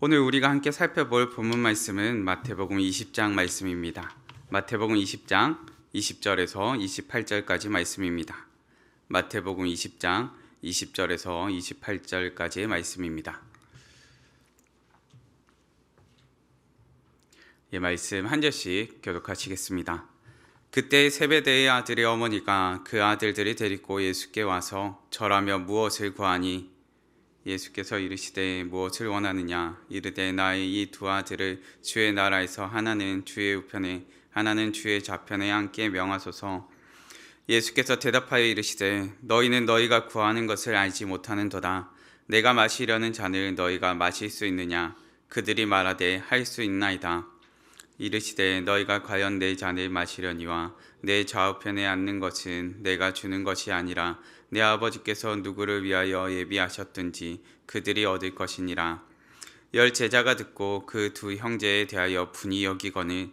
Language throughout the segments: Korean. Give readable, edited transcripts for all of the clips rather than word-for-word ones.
오늘 우리가 함께 살펴볼 본문 말씀은 마태복음 20장 말씀입니다. 마태복음 20장 20절에서 28절까지 말씀입니다. 마태복음 20장 20절에서 28절까지의 말씀입니다. 말씀 한 절씩 교독하시겠습니다. 그때 세베대의 아들의 어머니가 그 아들들이 데리고 예수께 와서 절하며 무엇을 구하니 예수께서 이르시되 무엇을 원하느냐 이르되 나의 이 두 아들을 주의 나라에서 하나는 주의 우편에 하나는 주의 좌편에 앉게 명하소서. 예수께서 대답하여 이르시되 너희는 너희가 구하는 것을 알지 못하는도다. 내가 마시려는 잔을 너희가 마실 수 있느냐? 그들이 말하되 할 수 있나이다. 이르시되 너희가 과연 내 잔을 마시려니와 내 좌우편에 앉는 것은 내가 주는 것이 아니라 내 아버지께서 누구를 위하여 예비하셨든지 그들이 얻을 것이니라. 열 제자가 듣고 그 두 형제에 대하여 분이 여기거늘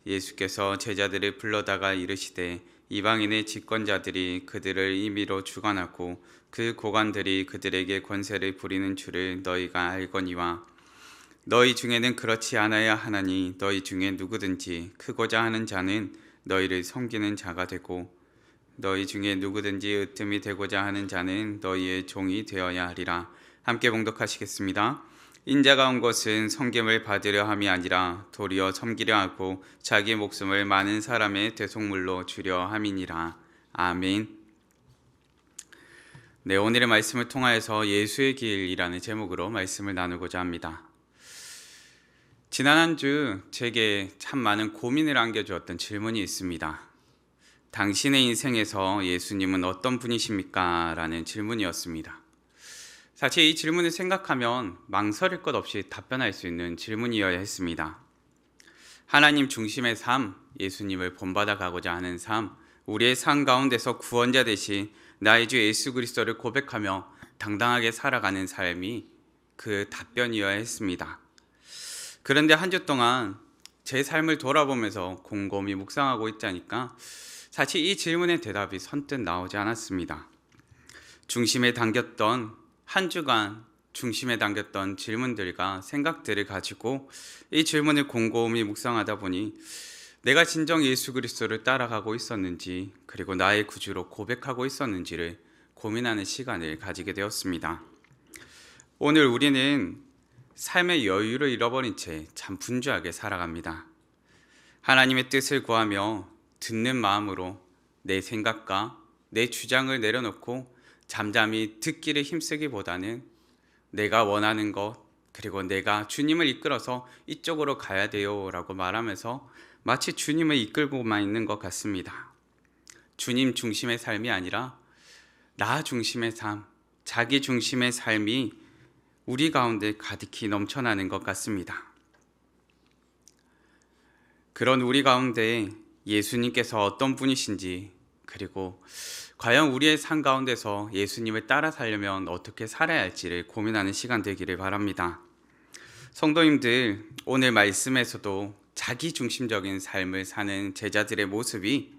예수께서 제자들을 불러다가 이르시되 이방인의 집권자들이 그들을 임의로 주관하고 그 고관들이 그들에게 권세를 부리는 줄을 너희가 알거니와 너희 중에는 그렇지 않아야 하나니 너희 중에 누구든지 크고자 하는 자는 너희를 섬기는 자가 되고 너희 중에 누구든지 으뜸이 되고자 하는 자는 너희의 종이 되어야 하리라. 함께 봉독하시겠습니다. 인자가 온 것은 섬김을 받으려 함이 아니라 도리어 섬기려 하고 자기 목숨을 많은 사람의 대속물로 주려 함이니라. 아멘. 오늘의 말씀을 통하여서 예수의 길이라는 제목으로 말씀을 나누고자 합니다. 지난 한 주 제게 참 많은 고민을 안겨주었던 질문이 있습니다. 당신의 인생에서 예수님은 어떤 분이십니까? 라는 질문이었습니다. 사실 이 질문을 생각하면 망설일 것 없이 답변할 수 있는 질문이어야 했습니다. 하나님 중심의 삶, 예수님을 본받아 가고자 하는 삶, 우리의 삶 가운데서 구원자 되신 나의 주 예수 그리스도를 고백하며 당당하게 살아가는 삶이 그 답변이어야 했습니다. 그런데 한 주 동안 제 삶을 돌아보면서 곰곰이 묵상하고 있자니까 사실 이 질문의 대답이 선뜻 나오지 않았습니다. 중심에 당겼던 한 주간 중심에 당겼던 질문들과 생각들을 가지고 이 질문을 곰곰이 묵상하다 보니 내가 진정 예수 그리스도를 따라가고 있었는지 그리고 나의 구주로 고백하고 있었는지를 고민하는 시간을 가지게 되었습니다. 오늘 우리는 삶의 여유를 잃어버린 채 참 분주하게 살아갑니다. 하나님의 뜻을 구하며 듣는 마음으로 내 생각과 내 주장을 내려놓고 잠잠히 듣기를 힘쓰기보다는 내가 원하는 것 그리고 내가 주님을 이끌어서 이쪽으로 가야 돼요 라고 말하면서 마치 주님을 이끌고만 있는 것 같습니다. 주님 중심의 삶이 아니라 나 중심의 삶, 자기 중심의 삶이 우리 가운데 가득히 넘쳐나는 것 같습니다. 그런 우리 가운데 예수님께서 어떤 분이신지 그리고 과연 우리의 삶 가운데서 예수님을 따라 살려면 어떻게 살아야 할지를 고민하는 시간 되기를 바랍니다. 성도님들, 오늘 말씀에서도 자기 중심적인 삶을 사는 제자들의 모습이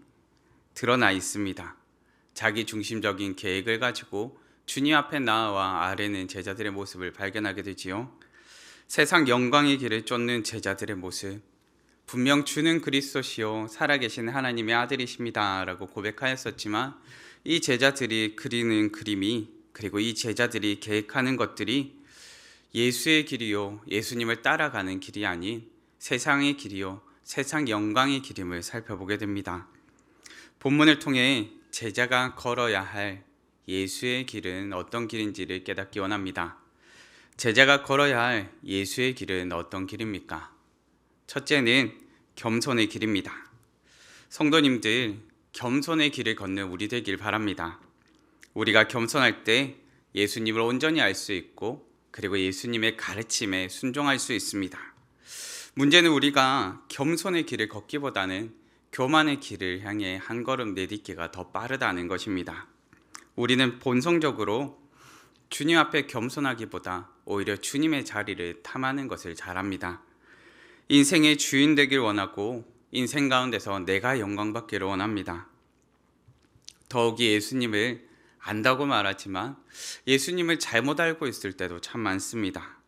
드러나 있습니다. 자기 중심적인 계획을 가지고 주님 앞에 나아와 아뢰는 제자들의 모습을 발견하게 되지요. 세상 영광의 길을 쫓는 제자들의 모습, 분명 주는 그리스도시요 살아계신 하나님의 아들이십니다 라고 고백하였었지만 이 제자들이 그리는 그림이 그리고 이 제자들이 계획하는 것들이 예수의 길이요 예수님을 따라가는 길이 아닌 세상의 길이요 세상 영광의 길임을 살펴보게 됩니다. 본문을 통해 제자가 걸어야 할 예수의 길은 어떤 길인지를 깨닫기 원합니다. 제자가 걸어야 할 예수의 길은 어떤 길입니까? 첫째는 겸손의 길입니다. 성도님들, 겸손의 길을 걷는 우리 되길 바랍니다. 우리가 겸손할 때 예수님을 온전히 알 수 있고 그리고 예수님의 가르침에 순종할 수 있습니다. 문제는 우리가 겸손의 길을 걷기보다는 교만의 길을 향해 한 걸음 내딛기가 더 빠르다는 것입니다. 우리는 본성적으로 주님 앞에 겸손하기보다 오히려 주님의 자리를 탐하는 것을 잘합니다. 인생의 주인 되길 원하고 인생 가운데서 내가 영광받기를 원합니다. 더욱이 예수님을 안다고 말하지만 예수님을 잘못 알고 있을 때도 참 많습니다.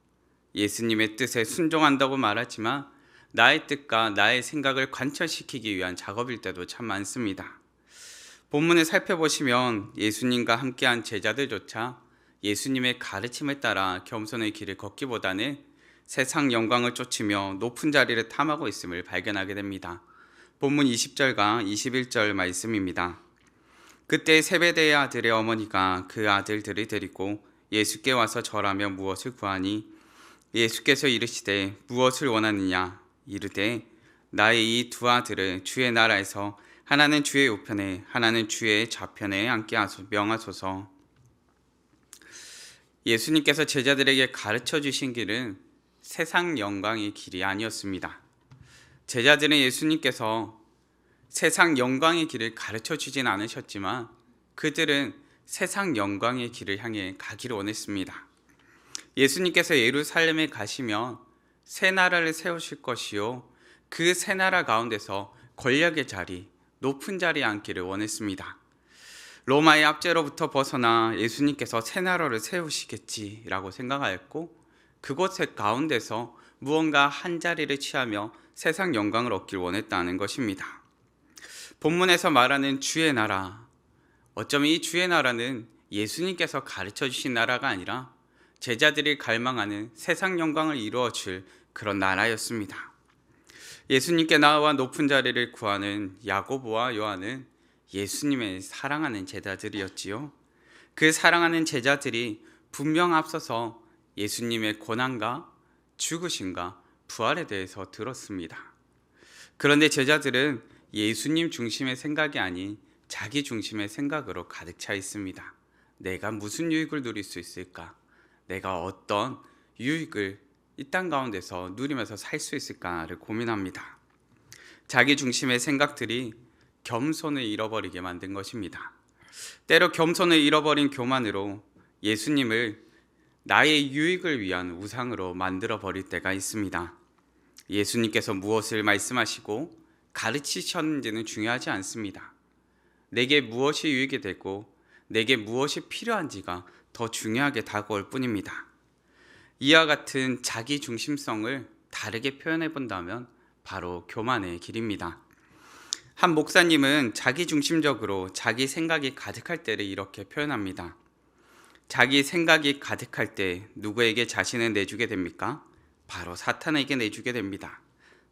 예수님의 뜻에 순종한다고 말하지만 나의 뜻과 나의 생각을 관철시키기 위한 작업일 때도 참 많습니다. 본문을 살펴보시면 예수님과 함께한 제자들조차 예수님의 가르침을 따라 겸손의 길을 걷기보다는 세상 영광을 쫓으며 높은 자리를 탐하고 있음을 발견하게 됩니다. 본문 20절과 21절 말씀입니다. 그때 세베대의 아들의 어머니가 그 아들들을 데리고 예수께 와서 절하며 무엇을 구하니 예수께서 이르시되 무엇을 원하느냐 이르되 나의 이 두 아들을 주의 나라에서 하나는 주의 우편에 하나는 주의 좌편에 앉게 명하소서. 예수님께서 제자들에게 가르쳐 주신 길은 세상 영광의 길이 아니었습니다. 제자들은 예수님께서 세상 영광의 길을 가르쳐 주진 않으셨지만 그들은 세상 영광의 길을 향해 가기를 원했습니다. 예수님께서 예루살렘에 가시면 새 나라를 세우실 것이요 그 새 나라 가운데서 권력의 자리, 높은 자리에 앉기를 원했습니다. 로마의 압제로부터 벗어나 예수님께서 새 나라를 세우시겠지라고 생각하였고 그곳의 가운데서 무언가 한 자리를 취하며 세상 영광을 얻길 원했다는 것입니다. 본문에서 말하는 주의 나라, 어쩌면 이 주의 나라는 예수님께서 가르쳐 주신 나라가 아니라 제자들이 갈망하는 세상 영광을 이루어 줄 그런 나라였습니다. 예수님께 나와 높은 자리를 구하는 야고보와 요한은 예수님의 사랑하는 제자들이었지요. 그 사랑하는 제자들이 분명 앞서서 예수님의 고난과 죽으심과 부활에 대해서 들었습니다. 그런데 제자들은 예수님 중심의 생각이 아닌 자기 중심의 생각으로 가득 차 있습니다. 내가 무슨 유익을 누릴 수 있을까? 내가 어떤 유익을 이 땅 가운데서 누리면서 살 수 있을까를 고민합니다. 자기 중심의 생각들이 겸손을 잃어버리게 만든 것입니다. 때로 겸손을 잃어버린 교만으로 예수님을 나의 유익을 위한 우상으로 만들어 버릴 때가 있습니다. 예수님께서 무엇을 말씀하시고 가르치셨는지는 중요하지 않습니다. 내게 무엇이 유익이 되고 내게 무엇이 필요한지가 더 중요하게 다가올 뿐입니다. 이와 같은 자기 중심성을 다르게 표현해 본다면 바로 교만의 길입니다. 한 목사님은 자기 중심적으로 자기 생각이 가득할 때를 이렇게 표현합니다. 자기 생각이 가득할 때 누구에게 자신을 내주게 됩니까? 바로 사탄에게 내주게 됩니다.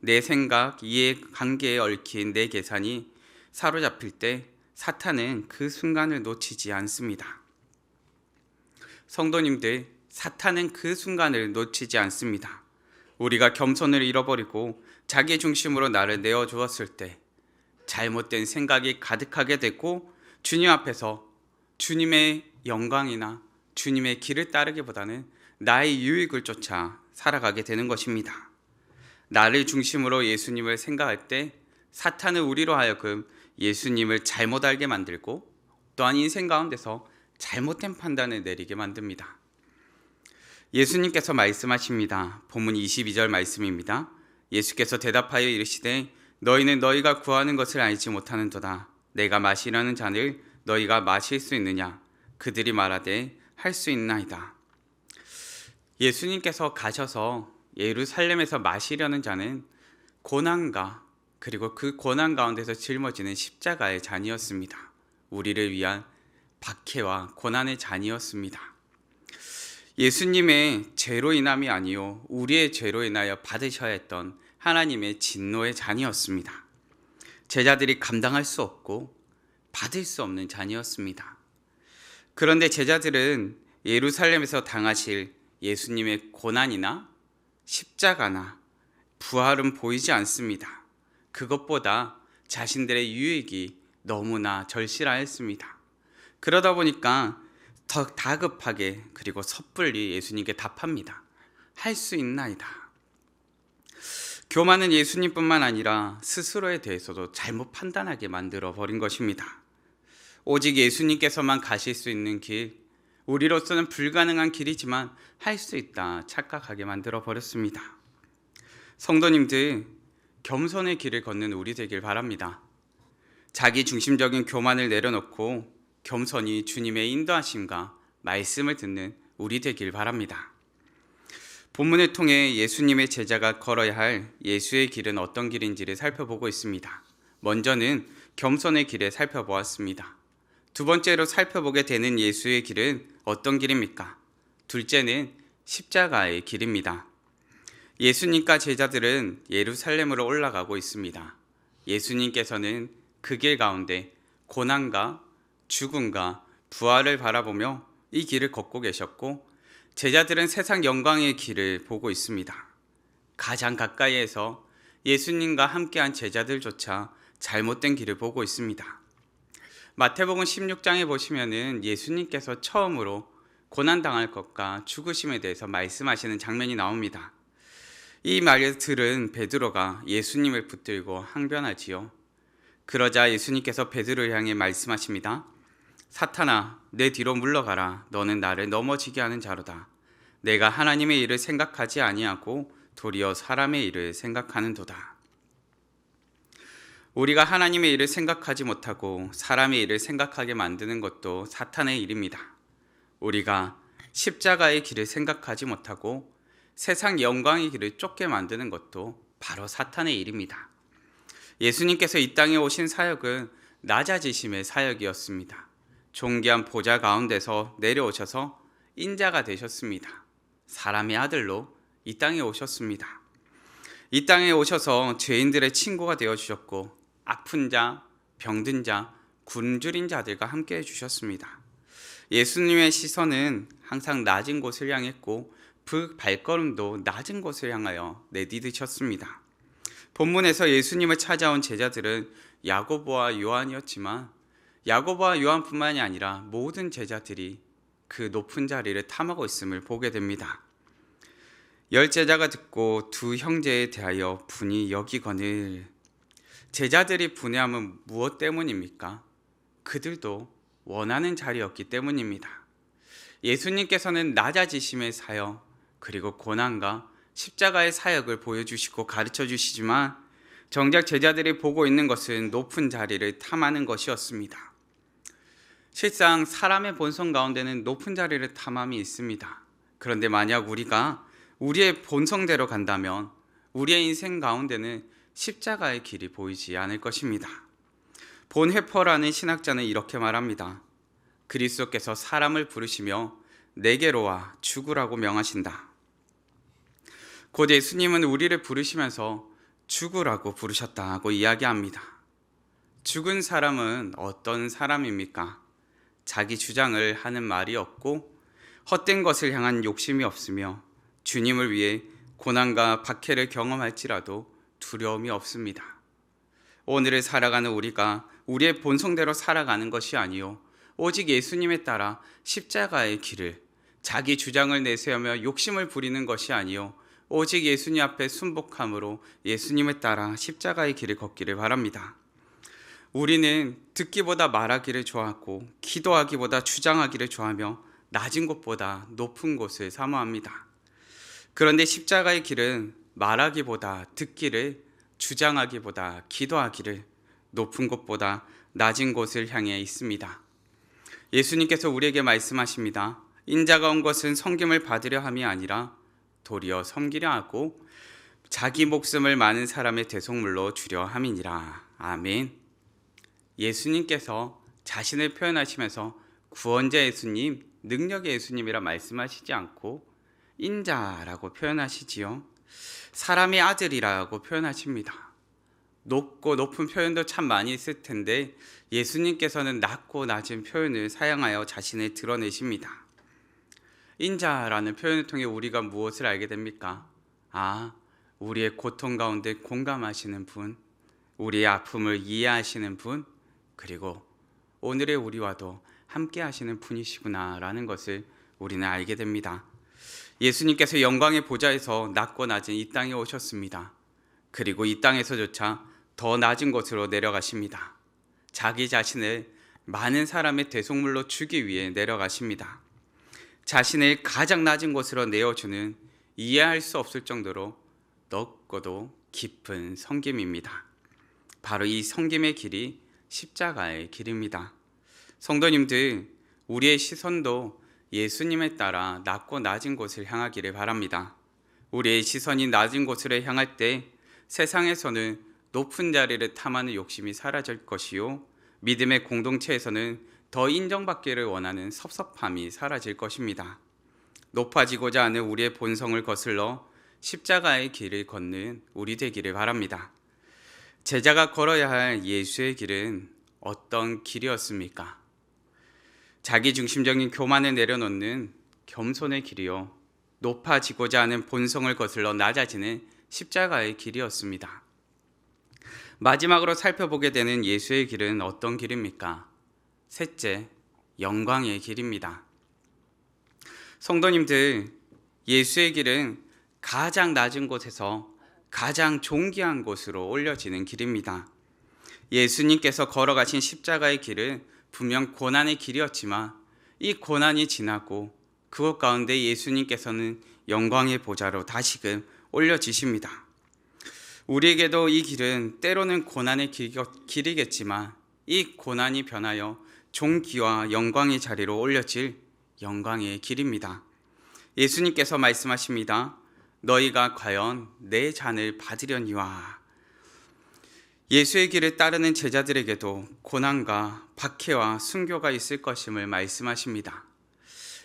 내 생각, 이해관계에 얽힌 내 계산이 사로잡힐 때 사탄은 그 순간을 놓치지 않습니다. 성도님들, 사탄은 그 순간을 놓치지 않습니다. 우리가 겸손을 잃어버리고 자기 중심으로 나를 내어주었을 때 잘못된 생각이 가득하게 되고 주님 앞에서 주님의 영광이나 주님의 길을 따르기보다는 나의 유익을 쫓아 살아가게 되는 것입니다. 나를 중심으로 예수님을 생각할 때 사탄은 우리로 하여금 예수님을 잘못 알게 만들고 또한 인생 가운데서 잘못된 판단을 내리게 만듭니다. 예수님께서 말씀하십니다. 본문 22절 말씀입니다. 예수께서 대답하여 이르시되 너희는 너희가 구하는 것을 알지 못하는도다. 내가 마시려는 잔을 너희가 마실 수 있느냐? 그들이 말하되 할 수 있나이다. 예수님께서 가셔서 예루살렘에서 마시려는 잔은 고난과 그리고 그 고난 가운데서 짊어지는 십자가의 잔이었습니다. 우리를 위한 박해와 고난의 잔이었습니다. 예수님의 죄로 인함이 아니요 우리의 죄로 인하여 받으셔야 했던 하나님의 진노의 잔이었습니다. 제자들이 감당할 수 없고 받을 수 없는 잔이었습니다. 그런데 제자들은 예루살렘에서 당하실 예수님의 고난이나 십자가나 부활은 보이지 않습니다. 그것보다 자신들의 유익이 너무나 절실하였습니다. 그러다 보니까 더 다급하게 그리고 섣불리 예수님께 답합니다. 할 수 있나이다. 교만은 예수님뿐만 아니라 스스로에 대해서도 잘못 판단하게 만들어 버린 것입니다. 오직 예수님께서만 가실 수 있는 길, 우리로서는 불가능한 길이지만 할 수 있다 착각하게 만들어 버렸습니다. 성도님들, 겸손의 길을 걷는 우리 되길 바랍니다. 자기 중심적인 교만을 내려놓고 겸손히 주님의 인도하심과 말씀을 듣는 우리 되길 바랍니다. 본문을 통해 예수님의 제자가 걸어야 할 예수의 길은 어떤 길인지를 살펴보고 있습니다. 먼저는 겸손의 길을 살펴보았습니다. 두 번째로 살펴보게 되는 예수의 길은 어떤 길입니까? 둘째는 십자가의 길입니다. 예수님과 제자들은 예루살렘으로 올라가고 있습니다. 예수님께서는 그 길 가운데 고난과 죽음과 부활을 바라보며 이 길을 걷고 계셨고, 제자들은 세상 영광의 길을 보고 있습니다. 가장 가까이에서 예수님과 함께한 제자들조차 잘못된 길을 보고 있습니다. 마태복음 16장에 보시면은 예수님께서 처음으로 고난당할 것과 죽으심에 대해서 말씀하시는 장면이 나옵니다. 이 말을 들은 베드로가 예수님을 붙들고 항변하지요. 그러자 예수님께서 베드로를 향해 말씀하십니다. 사탄아, 내 뒤로 물러가라. 너는 나를 넘어지게 하는 자로다. 내가 하나님의 일을 생각하지 아니하고 도리어 사람의 일을 생각하는도다. 우리가 하나님의 일을 생각하지 못하고 사람의 일을 생각하게 만드는 것도 사탄의 일입니다. 우리가 십자가의 길을 생각하지 못하고 세상 영광의 길을 쫓게 만드는 것도 바로 사탄의 일입니다. 예수님께서 이 땅에 오신 사역은 낮아지심의 사역이었습니다. 존귀한 보좌 가운데서 내려오셔서 인자가 되셨습니다. 사람의 아들로 이 땅에 오셨습니다. 이 땅에 오셔서 죄인들의 친구가 되어주셨고, 아픈 자, 병든 자, 굶주린 자들과 함께 해주셨습니다. 예수님의 시선은 항상 낮은 곳을 향했고, 그 발걸음도 낮은 곳을 향하여 내디디셨습니다. 본문에서 예수님을 찾아온 제자들은 야고보와 요한이었지만, 야고보와 요한뿐만이 아니라 모든 제자들이 그 높은 자리를 탐하고 있음을 보게 됩니다. 열 제자가 듣고 두 형제에 대하여 분이 여기거늘. 제자들이 분해함은 무엇 때문입니까? 그들도 원하는 자리였기 때문입니다. 예수님께서는 낮아지심의 사역, 그리고 고난과 십자가의 사역을 보여주시고 가르쳐 주시지만, 정작 제자들이 보고 있는 것은 높은 자리를 탐하는 것이었습니다. 실상 사람의 본성 가운데는 높은 자리를 탐함이 있습니다. 그런데 만약 우리가 우리의 본성대로 간다면 우리의 인생 가운데는 십자가의 길이 보이지 않을 것입니다. 본 회퍼라는 신학자는 이렇게 말합니다. 그리스도께서 사람을 부르시며 내게로 와 죽으라고 명하신다. 곧 예수님은 우리를 부르시면서 죽으라고 부르셨다고 이야기합니다. 죽은 사람은 어떤 사람입니까? 자기 주장을 하는 말이 없고 헛된 것을 향한 욕심이 없으며 주님을 위해 고난과 박해를 경험할지라도 두려움이 없습니다. 오늘을 살아가는 우리가 우리의 본성대로 살아가는 것이 아니요 오직 예수님에 따라 십자가의 길을, 자기 주장을 내세우며 욕심을 부리는 것이 아니요 오직 예수님 앞에 순복함으로 예수님에 따라 십자가의 길을 걷기를 바랍니다. 우리는 듣기보다 말하기를 좋아하고 기도하기보다 주장하기를 좋아하며 낮은 곳보다 높은 곳을 사모합니다. 그런데 십자가의 길은 말하기보다 듣기를, 주장하기보다 기도하기를, 높은 곳보다 낮은 곳을 향해 있습니다. 예수님께서 우리에게 말씀하십니다. 인자가 온 것은 섬김을 받으려 함이 아니라 도리어 섬기려 하고 자기 목숨을 많은 사람의 대속물로 주려 함이니라. 아멘. 예수님께서 자신을 표현하시면서 구원자 예수님, 능력의 예수님이라 말씀하시지 않고 인자라고 표현하시지요. 사람의 아들이라고 표현하십니다. 높고 높은 표현도 참 많이 있을 텐데 예수님께서는 낮고 낮은 표현을 사용하여 자신을 드러내십니다. 인자라는 표현을 통해 우리가 무엇을 알게 됩니까? 우리의 고통 가운데 공감하시는 분, 우리의 아픔을 이해하시는 분, 그리고 오늘의 우리와도 함께 하시는 분이시구나 라는 것을 우리는 알게 됩니다. 예수님께서 영광의 보좌에서 낮고 낮은 이 땅에 오셨습니다. 그리고 이 땅에서조차 더 낮은 곳으로 내려가십니다. 자기 자신을 많은 사람의 대속물로 주기 위해 내려가십니다. 자신을 가장 낮은 곳으로 내어주는 이해할 수 없을 정도로 넓고도 깊은 섬김입니다. 바로 이 섬김의 길이 십자가의 길입니다. 성도님들, 우리의 시선도 예수님에 따라 낮고 낮은 곳을 향하기를 바랍니다. 우리의 시선이 낮은 곳으로 향할 때 세상에서는 높은 자리를 탐하는 욕심이 사라질 것이요, 믿음의 공동체에서는 더 인정받기를 원하는 섭섭함이 사라질 것입니다. 높아지고자 하는 우리의 본성을 거슬러 십자가의 길을 걷는 우리 되기를 바랍니다. 제자가 걸어야 할 예수의 길은 어떤 길이었습니까? 자기중심적인 교만을 내려놓는 겸손의 길이요, 높아지고자 하는 본성을 거슬러 낮아지는 십자가의 길이었습니다. 마지막으로 살펴보게 되는 예수의 길은 어떤 길입니까? 셋째, 영광의 길입니다. 성도님들, 예수의 길은 가장 낮은 곳에서 가장 존귀한 곳으로 올려지는 길입니다. 예수님께서 걸어가신 십자가의 길은 분명 고난의 길이었지만 이 고난이 지나고 그것 가운데 예수님께서는 영광의 보좌로 다시금 올려지십니다. 우리에게도 이 길은 때로는 고난의 길이겠지만 이 고난이 변하여 존귀와 영광의 자리로 올려질 영광의 길입니다. 예수님께서 말씀하십니다. 너희가 과연 내 잔을 받으려니와. 예수의 길을 따르는 제자들에게도 고난과 박해와 순교가 있을 것임을 말씀하십니다.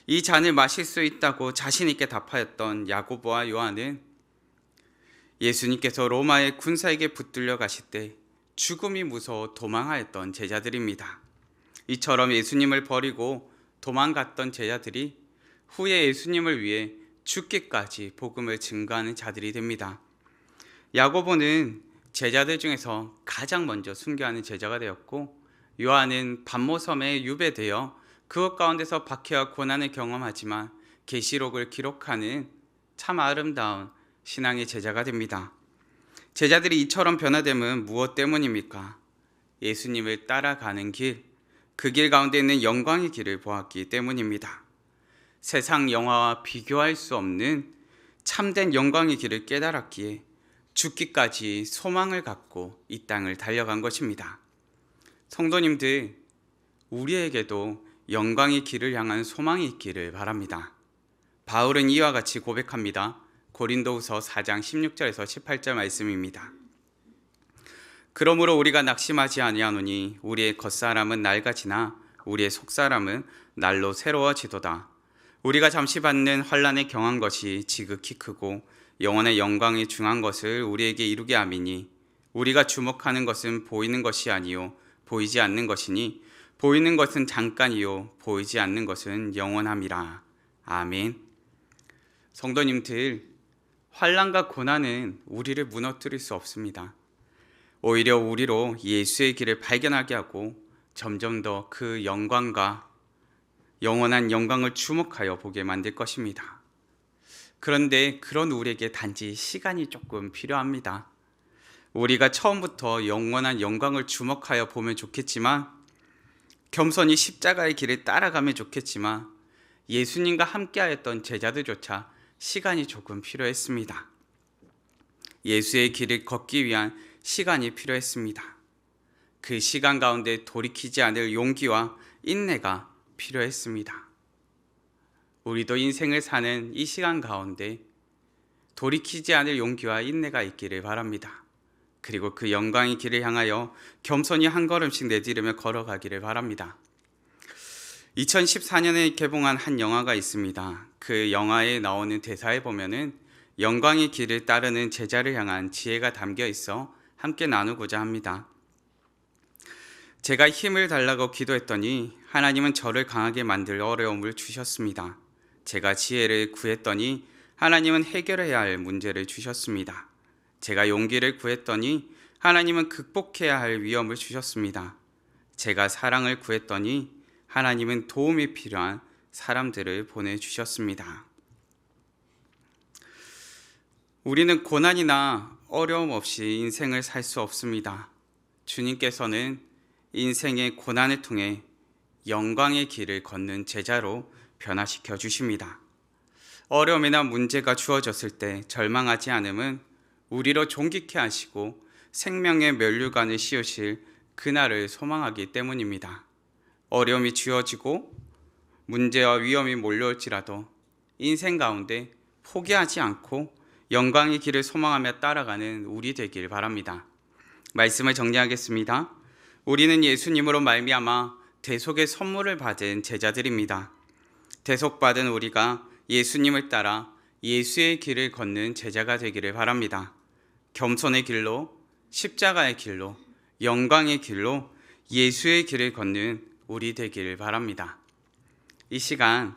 이 잔을 마실 수 있다고 자신 있게 답하였던 야고보와 요한은 예수님께서 로마의 군사에게 붙들려 가실 때 죽음이 무서워 도망하였던 제자들입니다. 이처럼 예수님을 버리고 도망갔던 제자들이 후에 예수님을 위해 죽기까지 복음을 증거하는 자들이 됩니다. 야고보는 제자들 중에서 가장 먼저 순교하는 제자가 되었고, 요한은 반모섬에 유배되어 그것 가운데서 박해와 고난을 경험하지만 계시록을 기록하는 참 아름다운 신앙의 제자가 됩니다. 제자들이 이처럼 변화됨은 무엇 때문입니까? 예수님을 따라가는 길, 그 길 가운데 있는 영광의 길을 보았기 때문입니다. 세상 영화와 비교할 수 없는 참된 영광의 길을 깨달았기에 죽기까지 소망을 갖고 이 땅을 달려간 것입니다. 성도님들, 우리에게도 영광의 길을 향한 소망이 있기를 바랍니다. 바울은 이와 같이 고백합니다. 고린도후서 4장 16절에서 18절 말씀입니다. 그러므로 우리가 낙심하지 아니하노니 우리의 겉사람은 낡아지나 우리의 속사람은 날로 새로워지도다. 우리가 잠시 받는 환난에 경한 것이 지극히 크고 영원의 영광에 중한 것을 우리에게 이루게 함이니 우리가 주목하는 것은 보이는 것이 아니요 보이지 않는 것이니 보이는 것은 잠깐이요 보이지 않는 것은 영원함이라. 아멘. 성도님들, 환난과 고난은 우리를 무너뜨릴 수 없습니다. 오히려 우리로 예수의 길을 발견하게 하고 점점 더 그 영광과 영원한 영광을 주목하여 보게 만들 것입니다. 그런데 그런 우리에게 단지 시간이 조금 필요합니다. 우리가 처음부터 영원한 영광을 주목하여 보면 좋겠지만, 겸손히 십자가의 길을 따라가면 좋겠지만, 예수님과 함께하였던 제자들조차 시간이 조금 필요했습니다. 예수의 길을 걷기 위한 시간이 필요했습니다. 그 시간 가운데 돌이키지 않을 용기와 인내가 필요했습니다. 우리도 인생을 사는 이 시간 가운데 돌이키지 않을 용기와 인내가 있기를 바랍니다. 그리고 그 영광의 길을 향하여 겸손히 한 걸음씩 내디르며 걸어가기를 바랍니다. 2014년에 개봉한 한 영화가 있습니다. 그 영화에 나오는 대사에 보면은 영광의 길을 따르는 제자를 향한 지혜가 담겨 있어 함께 나누고자 합니다. 제가 힘을 달라고 기도했더니 하나님은 저를 강하게 만들 어려움을 주셨습니다. 제가 지혜를 구했더니 하나님은 해결해야 할 문제를 주셨습니다. 제가 용기를 구했더니 하나님은 극복해야 할 위험을 주셨습니다. 제가 사랑을 구했더니 하나님은 도움이 필요한 사람들을 보내주셨습니다. 우리는 고난이나 어려움 없이 인생을 살 수 없습니다. 주님께서는 인생의 고난을 통해 영광의 길을 걷는 제자로 변화시켜 주십니다. 어려움이나 문제가 주어졌을 때 절망하지 않음은 우리로 존귀케 하시고 생명의 면류관을 씌우실 그날을 소망하기 때문입니다. 어려움이 주어지고 문제와 위험이 몰려올지라도 인생 가운데 포기하지 않고 영광의 길을 소망하며 따라가는 우리 되길 바랍니다. 말씀을 정리하겠습니다. 우리는 예수님으로 말미암아 대속의 선물을 받은 제자들입니다. 대속받은 우리가 예수님을 따라 예수의 길을 걷는 제자가 되기를 바랍니다. 겸손의 길로, 십자가의 길로, 영광의 길로 예수의 길을 걷는 우리 되기를 바랍니다. 이 시간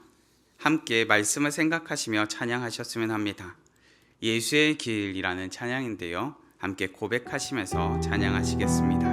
함께 말씀을 생각하시며 찬양하셨으면 합니다. 예수의 길이라는 찬양인데요. 함께 고백하시면서 찬양하시겠습니다.